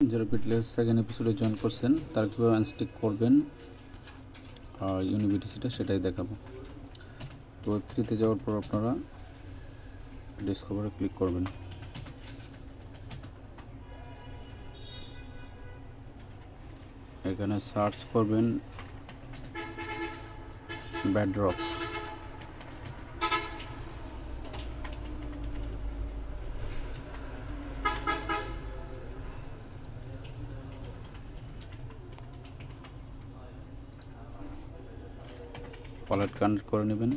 যারা বিটলেস সেকেন্ড এপিসোডে জয়েন করছেন তারা কীভাবে আনস্টিক করবেন ইউনিবিটিসিটা সেটাই দেখাবো। তো ওয়েব3তে যাওয়ার পর আপনারা ডিসকভারে ক্লিক করবেন। এখানে সার্চ করবেন বেডরক। ওয়ালেট কানেক্ট করে নেবেন।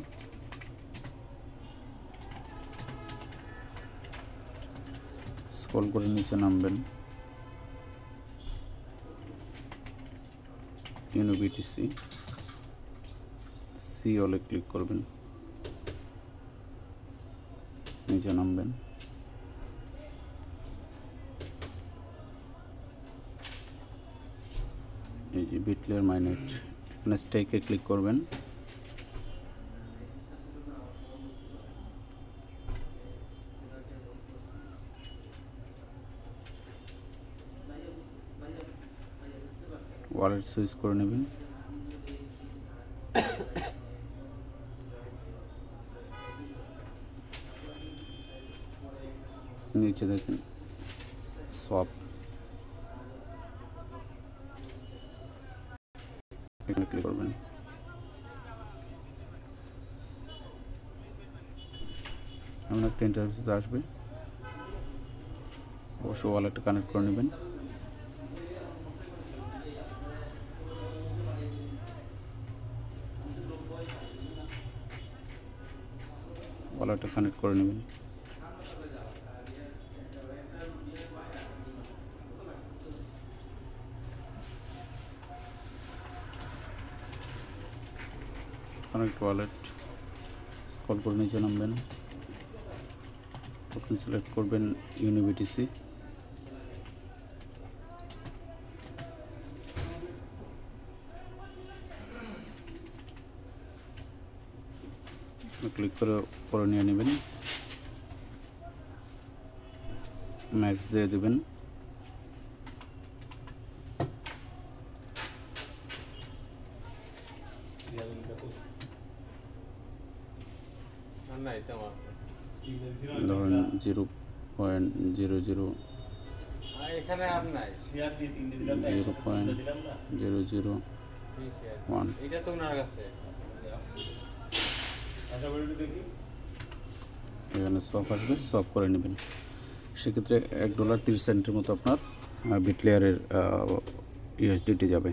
স্ক্রল করে নিচে নামবেন, ইউনিবিটিসি সি অলে ক্লিক করবেন, নিচে নামবেন, এই যে বিটলেয়ার মাইনেট, এখানে স্টেকে ক্লিক করবেন। ওয়ালেট সুইচ করে নেবেন। নিচে দেখেন সোয়াপ, এখানে ক্লিক করবেন। এমন একটা ইন্টারফেস আসবে, অবশ্যই ওয়ালেটটা কানেক্ট করে নেবেন। ওয়ালেটটা কানেক্ট করে নেবেন। কানেক্ট ওয়ালেট, স্ক্রল করে নিচে নামবেন, টোকেন সিলেক্ট করবেন ইউনিবিটিসি, ক্লিক করে পরে নিয়ে নেবেন, ম্যাক্স দিয়ে দেবেন। ধরেন 0.00 0.001। এখানে সব আসবে, সব করে নেবেন। সেক্ষেত্রে $1.30 মতো আপনার বিটলেয়ারের ইউএসডিটি যাবে।